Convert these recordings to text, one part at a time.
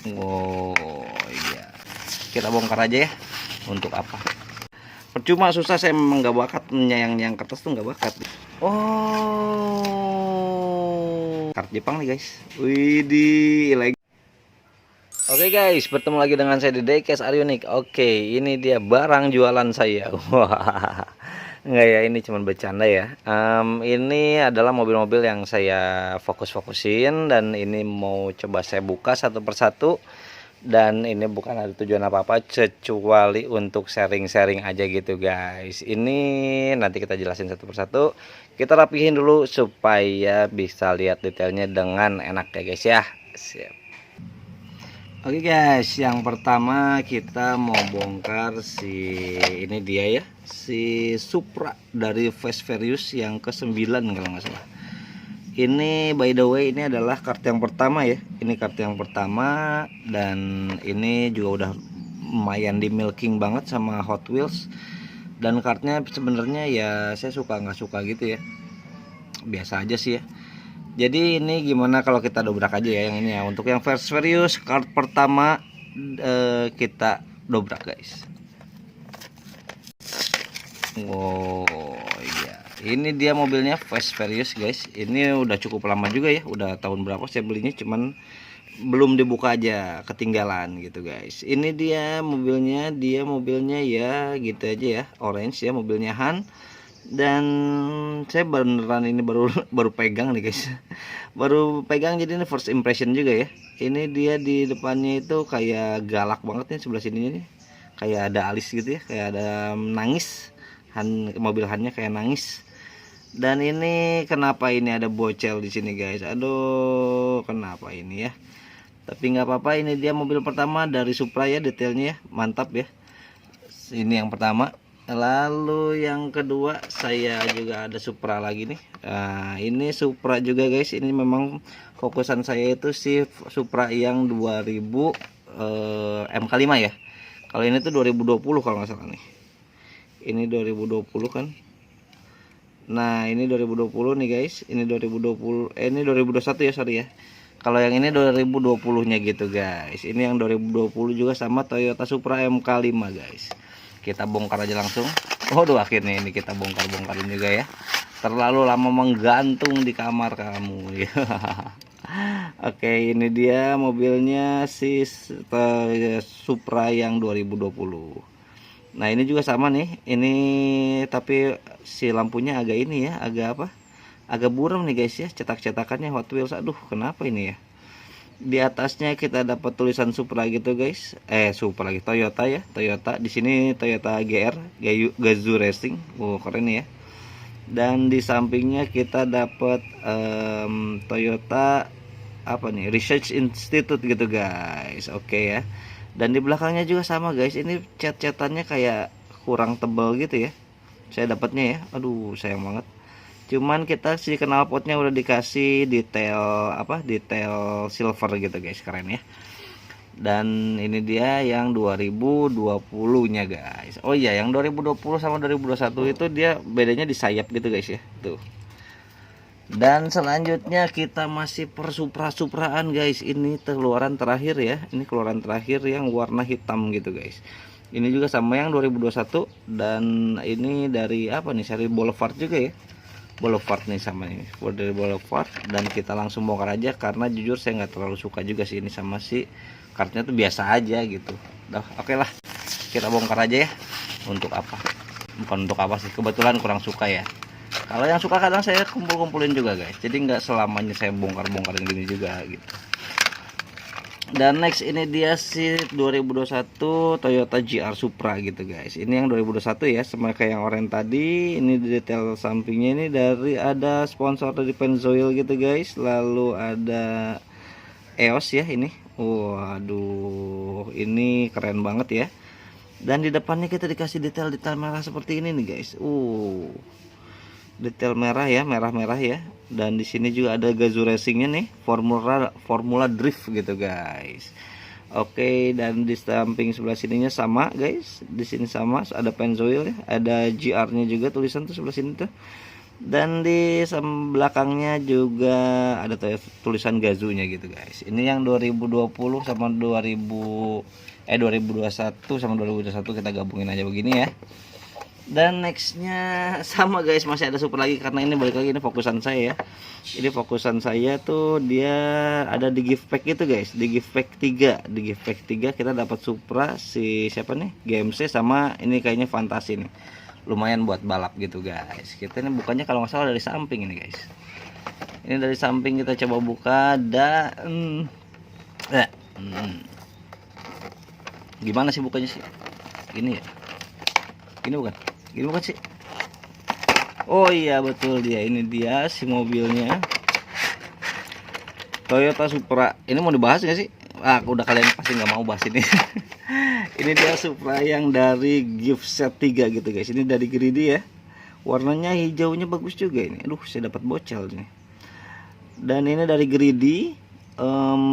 Oh iya, kita bongkar aja ya. Untuk apa? Percuma, susah, saya memang nggak bakat yang kertas tuh, nggak bakat. Oh, kart Jepang nih guys. Widih, lagi. Oke guys, bertemu lagi dengan saya di Diecast Arionik. Oke, ini dia barang jualan saya. Wah, enggak ya, ini cuma bercanda ya. Ini adalah mobil-mobil yang saya fokus-fokusin dan ini mau coba saya buka satu persatu. Dan ini bukan ada tujuan apa-apa kecuali untuk sharing-sharing aja gitu guys. Ini nanti kita jelasin satu persatu. Kita rapihin dulu supaya bisa lihat detailnya dengan enak ya guys ya. Siap. Oke guys, yang pertama kita mau bongkar ini dia ya, si Supra dari Fast Furious yang ke-9 kalau nggak salah. Ini by the way, ini adalah kart yang pertama ya. Ini kart yang pertama dan ini juga udah lumayan di milking banget sama Hot Wheels. Dan kartnya sebenarnya ya saya suka nggak suka gitu ya. Biasa aja sih ya. Jadi ini gimana kalau kita dobrak aja ya yang ini ya. Untuk yang Fast Furious kart pertama kita dobrak guys. Oh iya, ini dia mobilnya Fast Furious guys. Ini udah cukup lama juga ya, udah tahun berapa saya belinya, cuman belum dibuka aja, ketinggalan gitu guys. Ini dia mobilnya, mobilnya ya gitu aja ya, orange ya, mobilnya Han. Dan saya beneran ini baru pegang nih guys. Baru pegang, jadi ini first impression juga ya. Ini dia di depannya itu kayak galak banget nih, sebelah sininya nih. Kayak ada alis gitu ya, kayak ada nangis. Mobil Han-nya kayak nangis. Dan ini kenapa ini ada bocel di sini guys? Aduh, kenapa ini ya? Tapi nggak apa-apa, ini dia mobil pertama dari Supra ya, detailnya ya, mantap ya. Ini yang pertama. Lalu yang kedua saya juga ada Supra lagi nih. Nah, ini Supra juga guys. Ini memang fokusan saya itu si Supra yang 2000 MK5 ya. Kalau ini tuh 2020 kalau nggak salah nih. Ini 2020 kan. Nah, ini 2020 nih guys. Ini 2020, ini 2021 ya, sorry ya. Kalau yang ini 2020-nya gitu guys. Ini yang 2020 juga sama Toyota Supra MK5 guys. Kita bongkar aja langsung. Waduh, akhirnya ini kita bongkarin juga ya. Terlalu lama menggantung di kamar kamu ya. Oke, ini dia mobilnya si Supra yang 2020. Nah, ini juga sama nih. Ini tapi si lampunya agak ini ya, agak apa? Agak buram nih guys ya, cetak-cetakannya Hot Wheels. Aduh, kenapa ini ya? Di atasnya kita dapat tulisan Supra gitu guys. Supra lagi, Toyota ya, Toyota. Di sini Toyota GR, Gazoo Racing. Oh, keren ya. Dan di sampingnya kita dapat Toyota apa nih, Research Institute gitu guys. Oke ya. Dan di belakangnya juga sama guys, ini cat-catannya kayak kurang tebal gitu ya saya dapatnya ya. Aduh, sayang banget. Cuman kita si knalpotnya udah dikasih detail apa, detail silver gitu guys, keren ya. Dan ini dia yang 2020 nya guys. Oh iya, yang 2020 sama 2021 itu dia bedanya di sayap gitu guys ya, tuh. Dan selanjutnya kita masih Supra-supraan guys. Ini keluaran terakhir ya. Ini keluaran terakhir yang warna hitam gitu guys. Ini juga sama yang 2021. Dan ini dari apa nih, seri Boulevard juga ya. Boulevard nih sama ini, dari Boulevard. Dan kita langsung bongkar aja, karena jujur saya nggak terlalu suka juga sih ini sama si kartnya tuh biasa aja gitu. Dah, oke lah, kita bongkar aja ya. Untuk apa? Bukan untuk apa sih, kebetulan kurang suka ya. Kalau yang suka kadang saya kumpulin juga guys. Jadi nggak selamanya saya bongkarin gini juga gitu. Dan next ini dia si 2021 Toyota GR Supra gitu guys. Ini yang 2021 ya, sama kayak yang oranye tadi. Ini detail sampingnya ini dari ada sponsor dari Pennzoil gitu guys. Lalu ada EOS ya ini. Waduh, ini keren banget ya. Dan di depannya kita dikasih detail-detail merah seperti ini nih guys. Detail merah ya, merah-merah ya. Dan di sini juga ada Gazoo Racingnya nih, Formula Drift gitu guys. Oke, dan di samping sebelah sininya sama guys. Di sini sama, ada Pennzoil ya, ada GR-nya juga tulisan tuh sebelah sini tuh. Dan di belakangnya juga ada tulisan Gazunya gitu guys. Ini yang 2020 sama 2021 sama 2021 kita gabungin aja begini ya. Dan nextnya sama guys, masih ada super lagi karena ini balik lagi, ini fokusan saya ya. Ini fokusan saya tuh dia ada di gift pack itu guys, di gift pack 3. Di gift pack 3 kita dapat Supra si siapa nih? GMC sama ini kayaknya Fantasi nih. Lumayan buat balap gitu guys. Kita ini bukannya kalau nggak salah dari samping ini guys. Ini dari samping kita coba buka dan gimana sih bukanya sih? Gini ya? Gini bukan? Gini bukan sih? Oh iya betul dia, ini dia si mobilnya Toyota Supra. Ini mau dibahas nggak sih? Udah kalian pasti nggak mau bahas ini. Ini dia Supra yang dari gift set 3 gitu guys. Ini dari Greedy ya. Warnanya hijaunya bagus juga ini. Aduh, saya dapat bocel ini. Dan ini dari Greedy.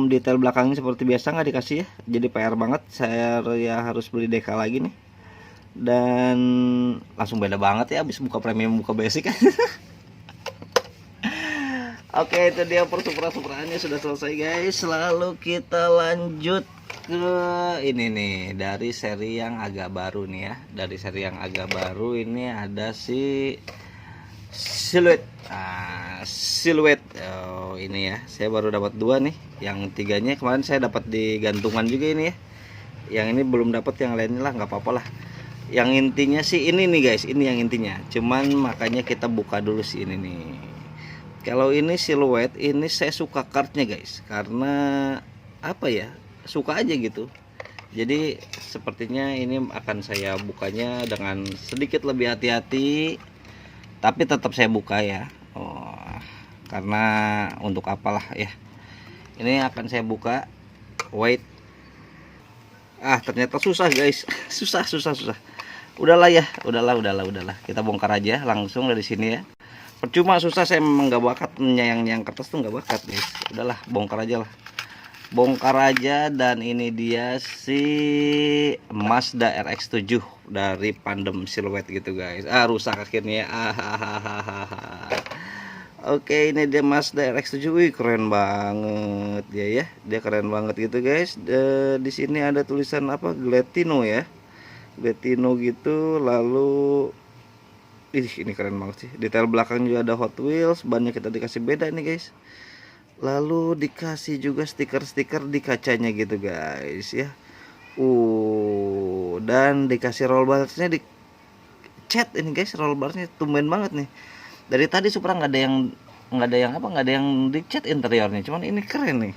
Detail belakangnya seperti biasa nggak dikasih ya. Jadi PR banget. Saya ya harus beli deka lagi nih. Dan langsung beda banget ya habis buka premium buka basic. Oke, itu dia persupra-supraannya sudah selesai guys. Lalu kita lanjut ke ini nih, dari seri yang agak baru nih ya. Dari seri yang agak baru ini ada si Silhouette. Silhouette. Oh, ini ya. Saya baru dapat 2 nih. Yang 3-nya kemarin saya dapat di gantungan juga ini ya. Yang ini belum dapat, yang lainnya lah nggak apa-apa lah. Yang intinya sih ini nih guys, ini yang intinya. Cuman makanya kita buka dulu sih ini nih. Kalau ini Silhouette, ini saya suka kartnya guys, karena apa ya, suka aja gitu. Jadi sepertinya ini akan saya bukanya dengan sedikit lebih hati-hati, tapi tetap saya buka ya. Karena untuk apalah ya. Ini akan saya buka. Wait. Ternyata susah guys. susah. Udahlah ya, udahlah. Kita bongkar aja langsung dari sini ya. Percuma susah, saya memang nggak bakat yang kertas tuh nggak bakat guys. Udahlah, bongkar aja lah. Bongkar aja. Dan ini dia si Mazda RX-7 dari Pandem Silhouette gitu guys. Rusak akhirnya. Oke, ini dia Mazda RX-7. Wih, keren banget dia ya. Dia keren banget gitu guys. Di sini ada tulisan apa? Glatino ya. Glatino gitu. Lalu ini keren banget sih. Detail belakang juga ada Hot Wheels. Bannya kita dikasih beda nih guys. Lalu dikasih juga stiker-stiker di kacanya gitu guys ya. Dan dikasih roll barsnya di cat ini guys. Roll barsnya tumben banget nih. Dari tadi Supra nggak ada yang di cat interiornya. Cuman ini keren nih.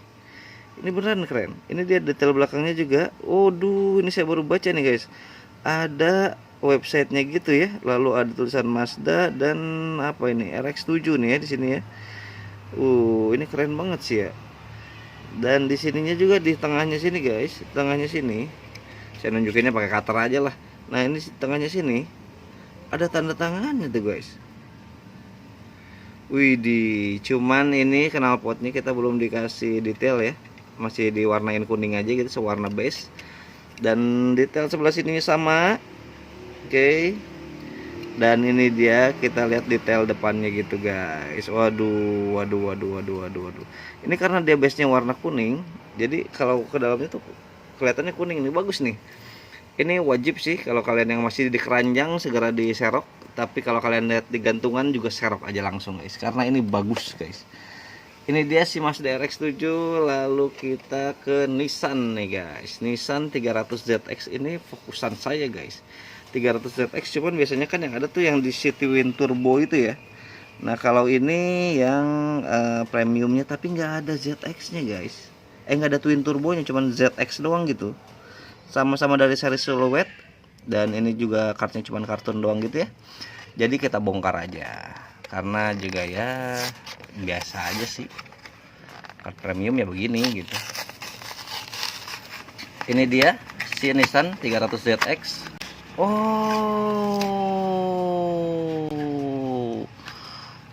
Ini beneran keren. Ini dia detail belakangnya juga. Ini saya baru baca nih guys. Ada websitenya gitu ya. Lalu ada tulisan Mazda dan apa ini RX-7 nih ya di sini ya. Ini keren banget sih ya. Dan di sininya juga di tengahnya sini guys, tengahnya sini. Saya nunjukinnya pakai cutter aja lah. Nah, ini tengahnya sini ada tanda tangannya tuh guys. Widih, cuman ini knalpotnya kita belum dikasih detail ya. Masih diwarnain kuning aja gitu, sewarna base. Dan detail sebelah sini sama. Oke. Dan ini dia, kita lihat detail depannya gitu guys. Waduh. Ini karena dia base-nya warna kuning, jadi kalau ke dalamnya tuh kelihatannya kuning. Ini bagus nih. Ini wajib sih kalau kalian yang masih di keranjang segera diserok. Tapi kalau kalian lihat di gantungan juga serok aja langsung guys, karena ini bagus guys. Ini dia si Mazda RX-7. Lalu kita ke Nissan nih guys. Nissan 300ZX ini fokusan saya guys. 300ZX cuman biasanya kan yang ada tuh yang di Citywin Turbo itu ya. Nah, kalau ini yang premiumnya tapi nggak ada ZX-nya guys. Nggak ada twin turbonya, cuman ZX doang gitu. Sama-sama dari seri Silhouette. Dan ini juga kartnya cuman kartun doang gitu ya. Jadi kita bongkar aja. Karena juga ya biasa aja sih. Kart premium ya begini gitu. Ini dia si Nissan 300ZX.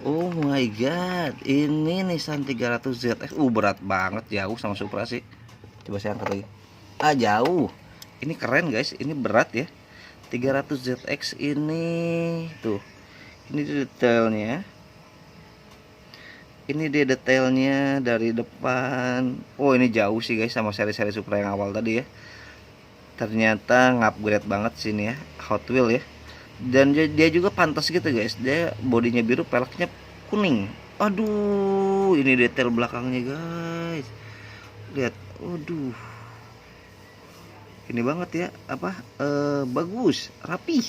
Oh my god, ini Nissan 300ZX. Berat banget, jauh sama Supra sih. Coba saya angkat lagi. Jauh. Ini keren guys, ini berat ya. 300ZX ini tuh. Ini detailnya. Ini dia detailnya dari depan. Oh, ini jauh sih guys sama seri-seri Supra yang awal tadi ya. Ternyata ngupgrade banget sini ya, Hot Wheel ya. Dan dia juga pantas gitu guys. Dia bodinya biru, peleknya kuning. Aduh, ini detail belakangnya guys. Lihat, aduh. Ini banget ya, bagus, rapih.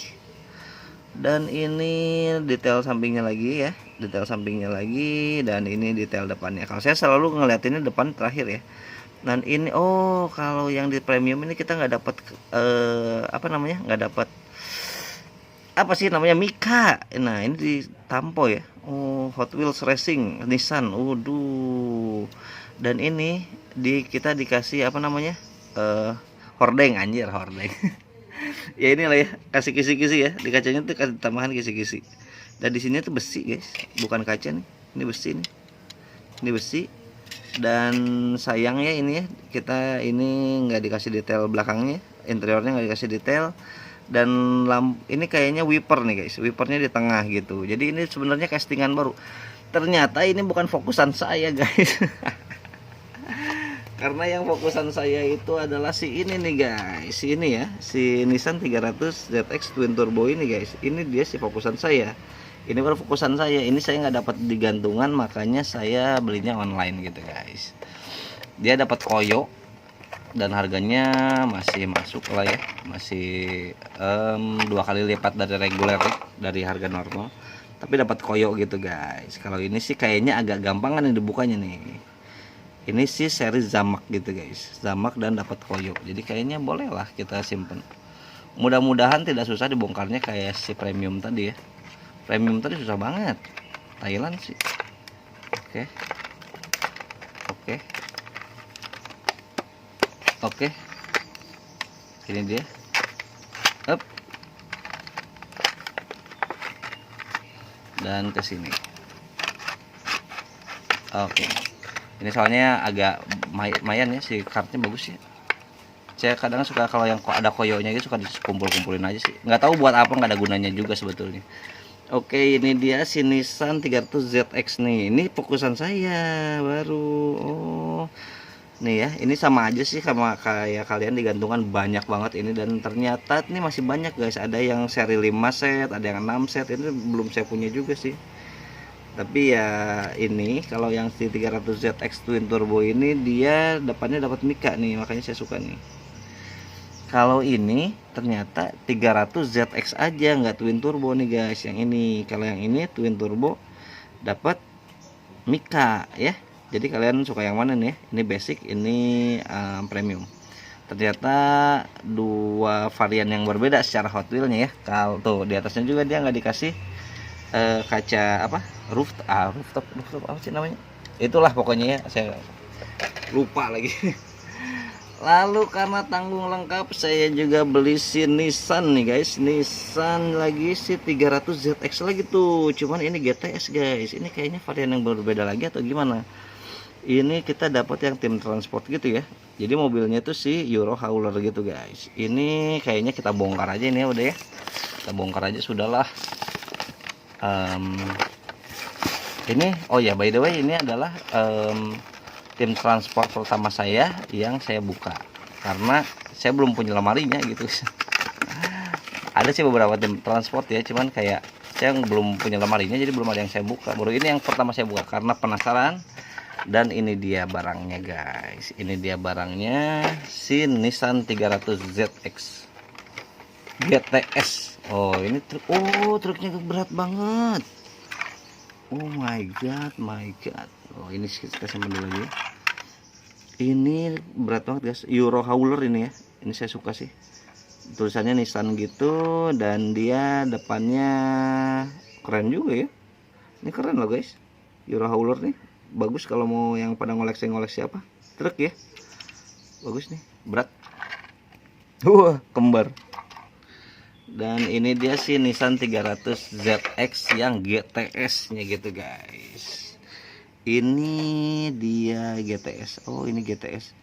Dan ini detail sampingnya lagi ya, detail sampingnya lagi, dan ini detail depannya. Kalau saya selalu ngeliatinnya depan terakhir ya. Dan ini, oh, kalau yang di premium ini kita nggak dapat nggak dapat apa sih namanya, Mika. Nah, ini di tampo ya. Oh, Hot Wheels Racing Nissan. Waduh. Dan ini kita dikasih hordeng, anjir, hordeng. Ya inilah ya, kasih kisi-kisi ya. Di kacanya tuh kasih tambahan kisi-kisi. Dan di sini tuh besi, guys. Bukan kaca nih. Ini besi nih. Ini besi. Dan sayangnya ini ya, kita ini nggak dikasih detail belakangnya, interiornya nggak dikasih detail. Dan ini kayaknya wiper nih guys, wipernya di tengah gitu. Jadi ini sebenarnya castingan baru. Ternyata ini bukan fokusan saya guys. Karena yang fokusan saya itu adalah si ini nih guys, si ini ya, si Nissan 300 ZX Twin Turbo ini guys. Ini dia si fokusan saya. Ini baru fokusan saya. Ini saya nggak dapat di gantungan, makanya saya belinya online gitu guys. Dia dapat koyo dan harganya masih masuk lah ya, masih 2 kali lipat dari reguler ya, dari harga normal. Tapi dapat koyo gitu guys. Kalau ini sih kayaknya agak gampang kan dibukanya nih. Ini sih seri Zamak gitu guys, Zamak dan dapat koyo. Jadi kayaknya boleh lah kita simpen. Mudah-mudahan tidak susah dibongkarnya kayak si premium tadi ya. Premium tadi susah banget, Thailand sih. Oke. Oke. Ini dia. Up. Dan ke sini. Oke. Ini soalnya agak lumayan ya, si kartnya bagus ya. Saya kadang suka kalau yang ada koyonya gitu suka dikumpul-kumpulin aja sih. Nggak tahu buat apa, nggak ada gunanya juga sebetulnya. Oke, ini dia si Nissan 300 ZX nih. Ini fokusan saya baru. Oh. Nih ya, ini sama aja sih sama kayak kalian digantungan banyak banget ini, dan ternyata ini masih banyak guys. Ada yang seri 5 set, ada yang 6 set. Ini belum saya punya juga sih. Tapi ya ini kalau yang si 300 ZX Twin Turbo ini dia depannya dapat Mika nih, makanya saya suka nih. Kalau ini ternyata 300 ZX aja nggak Twin Turbo nih guys. Yang ini, kalau yang ini Twin Turbo dapat Mika ya. Jadi kalian suka yang mana nih? Ini basic, ini premium. Ternyata dua varian yang berbeda secara Hot Wheelnya ya. Kalau tuh di atasnya juga dia nggak dikasih kaca rooftop apa sih namanya, itulah pokoknya ya, saya lupa lagi. Lalu karena tanggung lengkap, saya juga beli si Nissan nih guys, Nissan lagi si 300 ZX lagi tuh, cuman ini GTS guys. Ini kayaknya varian yang berbeda lagi atau gimana. Ini kita dapat yang tim transport gitu ya, jadi mobilnya tuh si Euro Hauler gitu guys. Ini kayaknya kita bongkar aja ini ya, udah ya, kita bongkar aja sudahlah. Ini oh ya, by the way, ini adalah tim transport pertama saya yang saya buka, karena saya belum punya lemarinya gitu. Ada sih beberapa tim transport ya, cuman kayak saya belum punya lemarinya, jadi belum ada yang saya buka. Baru ini yang pertama saya buka karena penasaran. Dan ini dia barangnya guys, ini dia barangnya si Nissan 300 ZX GTS. Oh, ini truk. Oh, truknya berat banget. Oh my god, my god. Oh, ini kita simpan dulu lagi. Ini berat banget guys. Euro Hauler ini ya. Ini saya suka sih. Tulisannya Nissan gitu, dan dia depannya keren juga ya. Ini keren loh guys. Euro Hauler nih. Bagus kalau mau yang pada ngoleksi-ngoleksi apa? Truk ya. Bagus nih, berat. Kembar. Dan ini dia sih Nissan 300 ZX yang GTS nya gitu guys. Ini dia GTS. Oh, ini GTS.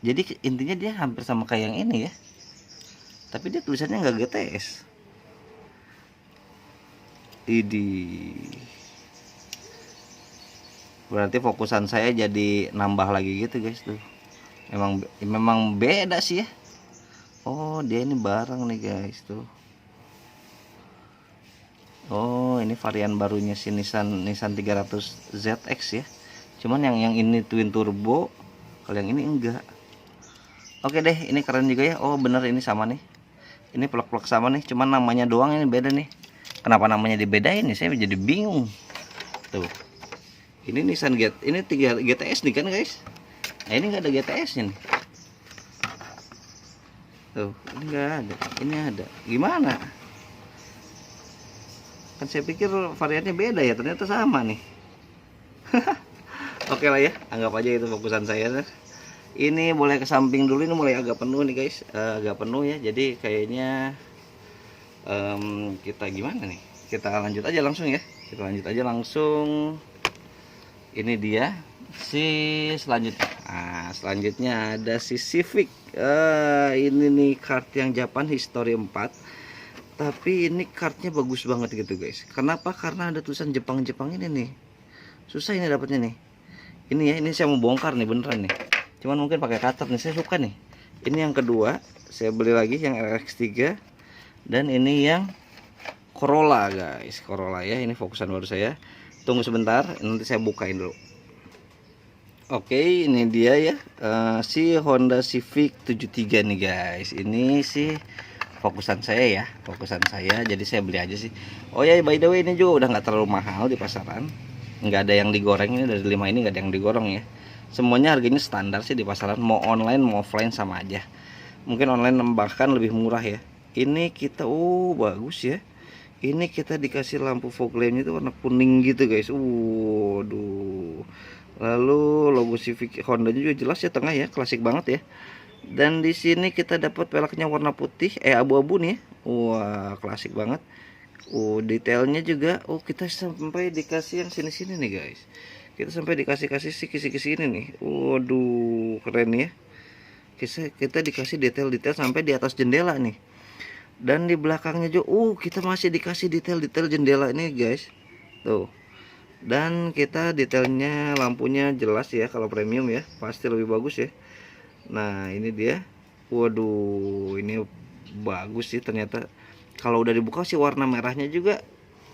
Jadi intinya dia hampir sama kayak yang ini ya, tapi dia tulisannya nggak GTS. Idi. Berarti fokusan saya jadi nambah lagi gitu guys tuh. Memang beda sih ya. Oh, dia ini bareng nih guys tuh. Oh, ini varian barunya si Nissan 300 ZX ya. Cuman yang ini twin turbo, kalau yang ini enggak. Oke deh, ini keren juga ya. Oh, bener ini sama nih. Ini plek-plek sama nih, cuman namanya doang ini beda nih. Kenapa namanya dibedain nih? Saya jadi bingung. Tuh. Ini Nissan ini 3 GTS nih kan guys. Nah, ini enggak ada GTS-nya nih. Tuh, ini enggak ada. Ini ada. Gimana? Kan saya pikir variannya beda ya, ternyata sama nih. Oke lah ya, anggap aja itu fokusan saya. Ini boleh ke samping dulu, ini mulai agak penuh nih guys, agak penuh ya. Jadi kayaknya kita gimana nih? Kita lanjut aja langsung ya. Kita lanjut aja langsung. Ini dia si selanjutnya. Nah, selanjutnya ada si Civic. Ini nih kart yang Japan History 4. Tapi ini kartnya bagus banget gitu guys. Kenapa? Karena ada tulisan Jepang ini nih. Susah ini dapatnya nih. Ini ya, ini saya mau bongkar nih beneran nih. Cuman mungkin pakai cutter nih, saya suka nih. Ini yang kedua, saya beli lagi yang RX3. Dan ini yang Corolla guys, Corolla ya. Ini fokusan baru saya. Tunggu sebentar, nanti saya bukain dulu. Oke, ini dia ya, si Honda Civic 73 nih guys. Ini sih fokusan saya ya, fokusan saya. Jadi saya beli aja sih. Oh ya, by the way ini juga udah nggak terlalu mahal di pasaran. Nggak ada yang digoreng, ini dari 5 ini nggak ada yang digoreng ya. Semuanya harganya standar sih di pasaran, mau online mau offline sama aja. Mungkin online bahkan lebih murah ya. Ini kita, bagus ya. Ini kita dikasih lampu fog lampnya itu warna kuning gitu guys. Waduh. Lalu logo Civic Honda juga jelas ya, tengah ya, klasik banget ya. Dan di sini kita dapat peleknya warna putih, abu-abu nih. Wah, klasik banget. Detailnya juga, kita sampai dikasih yang sini-sini nih guys. Kita sampai dikasih kisi-kisi ini nih. Waduh, keren ya. Kita dikasih detail-detail sampai di atas jendela nih. Dan di belakangnya juga, kita masih dikasih detail-detail jendela ini guys. Tuh. Dan kita detailnya lampunya jelas ya, kalau premium ya, pasti lebih bagus ya. Nah, ini dia. Waduh, ini bagus sih ternyata. Kalau udah dibuka sih warna merahnya juga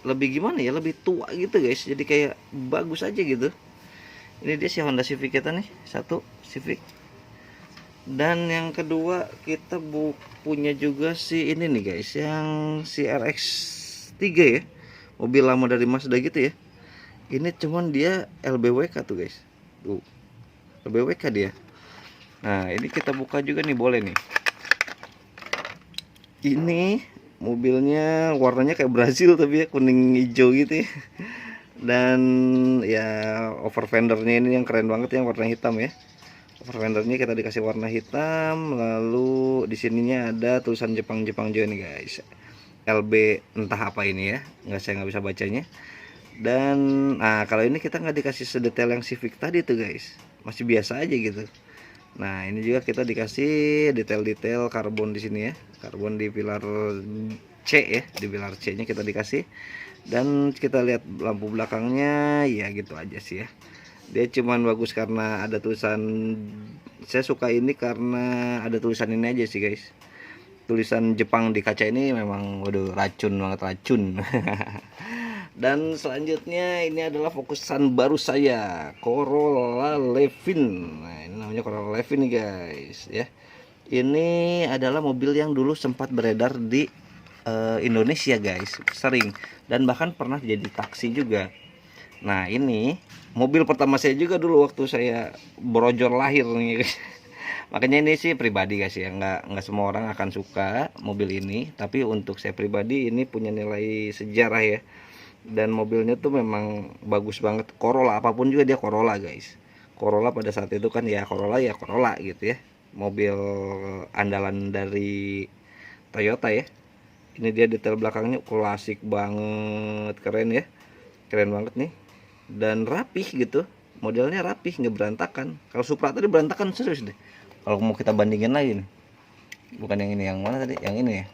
lebih gimana ya, lebih tua gitu guys. Jadi kayak bagus aja gitu. Ini dia si Honda Civic kita nih, satu Civic. Dan yang kedua kita punya juga si ini nih guys, yang si RX3 ya. Mobil lama dari Mazda gitu ya. Ini cuman dia LBWK tuh guys. Tuh. LBWK dia. Nah, ini kita buka juga nih, boleh nih. Ini mobilnya warnanya kayak Brazil tapi ya, kuning hijau gitu ya. Dan ya over fendernya ini yang keren banget, yang warna hitam ya. Over fendernya kita dikasih warna hitam, lalu di sininya ada tulisan Jepang juga nih guys. LB entah apa ini ya, saya nggak bisa bacanya. Dan nah, kalau ini kita nggak dikasih sedetail yang Civic tadi tuh guys, masih biasa aja gitu. Nah, ini juga kita dikasih detail-detail karbon di sini ya, karbon di pilar C ya, di pilar C nya kita dikasih. Dan kita lihat lampu belakangnya ya gitu aja sih ya. Dia cuman bagus karena ada tulisan, saya suka ini karena ada tulisan ini aja sih guys. Tulisan Jepang di kaca ini memang waduh, racun banget, racun. Dan selanjutnya ini adalah fokusan baru saya, Corolla Levin. Nah, ini namanya Corolla Levin nih guys ya. Ini adalah mobil yang dulu sempat beredar di Indonesia guys, sering, dan bahkan pernah jadi taksi juga. Nah, ini mobil pertama saya juga dulu waktu saya brojol lahir nih guys. Makanya ini sih pribadi guys ya, nggak semua orang akan suka mobil ini, tapi untuk saya pribadi ini punya nilai sejarah ya. Dan mobilnya tuh memang bagus banget. Corolla apapun juga dia Corolla guys. Corolla pada saat itu kan ya Corolla gitu ya. Mobil andalan dari Toyota ya. Ini dia detail belakangnya klasik banget, keren ya. Keren banget nih. Dan rapih gitu. Modelnya rapih, nggak berantakan. Kalau Supra tadi berantakan serius deh. Kalau mau kita bandingin lagi nih. Bukan yang ini, yang mana tadi? Yang ini ya.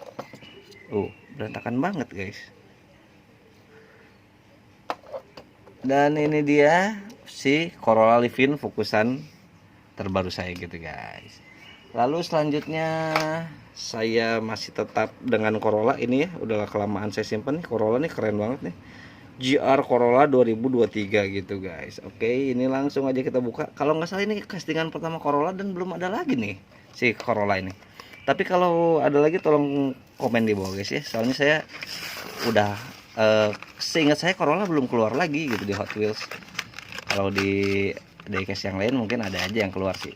Berantakan banget guys. Dan ini dia si Corolla Livin fokusan terbaru saya gitu guys. Lalu selanjutnya saya masih tetap dengan Corolla ini ya, udah kelamaan saya simpen nih. Corolla nih keren banget nih, GR Corolla 2023 gitu guys. Oke, ini langsung aja kita buka. Kalau nggak salah ini castingan pertama Corolla dan belum ada lagi nih si Corolla ini. Tapi kalau ada lagi tolong komen di bawah guys ya, soalnya saya udah seingat saya Corolla belum keluar lagi gitu di Hot Wheels. Kalau di diecast yang lain mungkin ada aja yang keluar sih.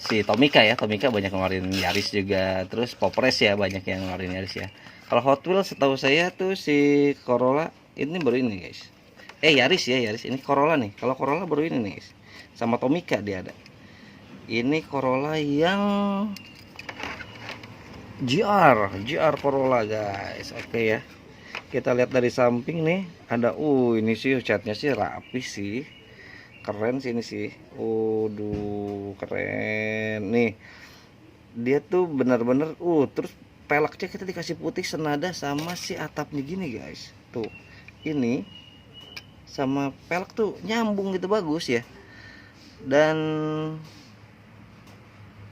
Si Tomica ya, Tomica banyak ngeluarin Yaris juga, terus Popres ya banyak yang ngeluarin Yaris ya. Kalau Hot Wheels setahu saya tuh si Corolla ini baru ini guys. Yaris ya, Yaris ini Corolla nih. Kalau Corolla baru ini nih guys. Sama Tomica dia ada. Ini Corolla yang GR Corolla guys. Oke ya. Kita lihat dari samping nih ada ini sih catnya sih rapi sih. Keren sih ini sih. Keren nih. Dia tuh bener-bener terus peleknya kita dikasih putih senada sama si atapnya gini guys. Tuh. Ini sama pelek tuh nyambung gitu bagus ya. Dan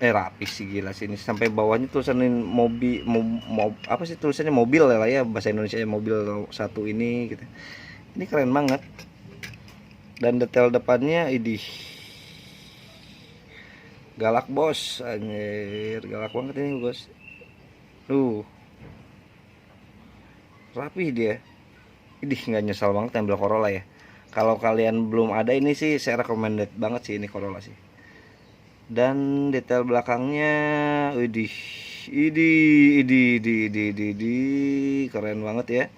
rapi sih gila sih ini, sampai bawahnya tulisannya apa sih tulisannya mobil lah ya, bahasa Indonesia mobil satu ini gitu. Ini keren banget. Dan detail depannya idih galak bos, anjir galak banget ini bos. Rapi dia. Idih nggak nyesal banget ambil Corolla ya. Kalau kalian belum ada ini sih saya recommended banget sih ini Corolla sih. Dan detail belakangnya idih keren banget ya.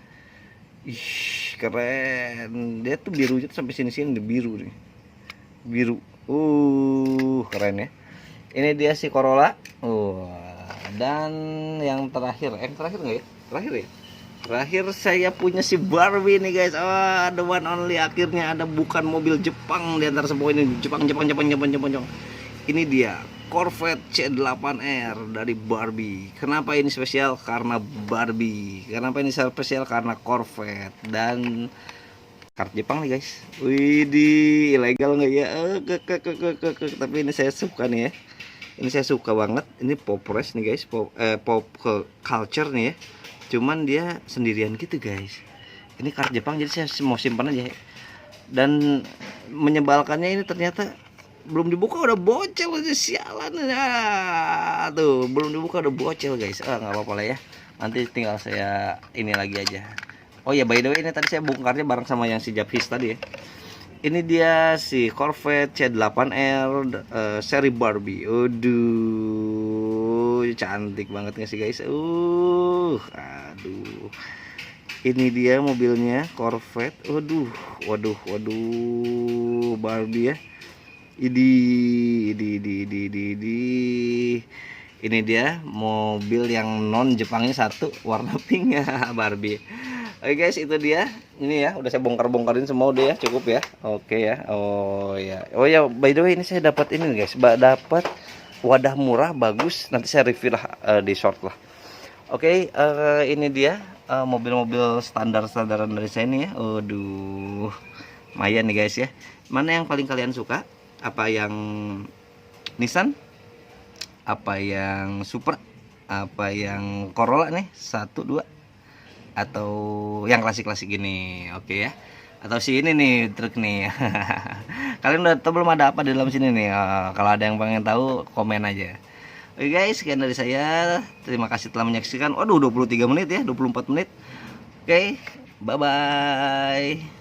Keren. Dia tuh birunya tuh sampai sini-sini biru nih. Biru. Keren ya. Ini dia si Corolla. Dan yang terakhir nggak ya? Terakhir saya punya si Barbie nih guys. The one only, akhirnya ada bukan mobil Jepang di antara semua ini. Jepang. Ini dia Corvette C8R dari Barbie. Kenapa ini spesial? Karena Barbie. Kenapa ini spesial? Karena Corvette dan kart Jepang nih guys. Widih, ilegal nggak ya? Tapi ini saya suka nih ya. Ini saya suka banget. Ini pop race nih guys. Pop culture nih ya. Cuman dia sendirian gitu guys. Ini kart Jepang jadi saya mau simpan aja. Dan menyebalkannya ini ternyata belum dibuka udah bocel aja, sialan. Tuh belum dibuka udah bocel guys. Nggak apa-apa lah ya, nanti tinggal saya ini lagi aja. Ya by the way, ini tadi saya bongkarnya bareng sama yang si Japis tadi ya. Ini dia si Corvette C8R seri Barbie. Cantik banget nggak sih guys? Ini dia mobilnya Corvette. Waduh Barbie ya. Ini dia mobil yang non Jepangnya satu, warna pink ya, Barbie. Oke guys, itu dia. Ini ya, udah saya bongkarin semua udah ya, cukup ya. Oke ya. Ya, by the way ini saya dapat ini guys, dapat wadah murah bagus. Nanti saya review lah di short lah. Oke, ini dia mobil-mobil standaran dari saya nih ya. Lumayan nih guys ya. Mana yang paling kalian suka? Apa yang Nissan, apa yang Supra, apa yang Corolla nih 1, 2, atau yang klasik-klasik gini. Oke ya, atau si ini nih truk nih. Kalian udah tahu belum ada apa di dalam sini nih? Kalau ada yang pengen tahu komen aja. Oke guys, sekian dari saya. Terima kasih telah menyaksikan. 23 menit ya, 24 menit. Oke, bye bye.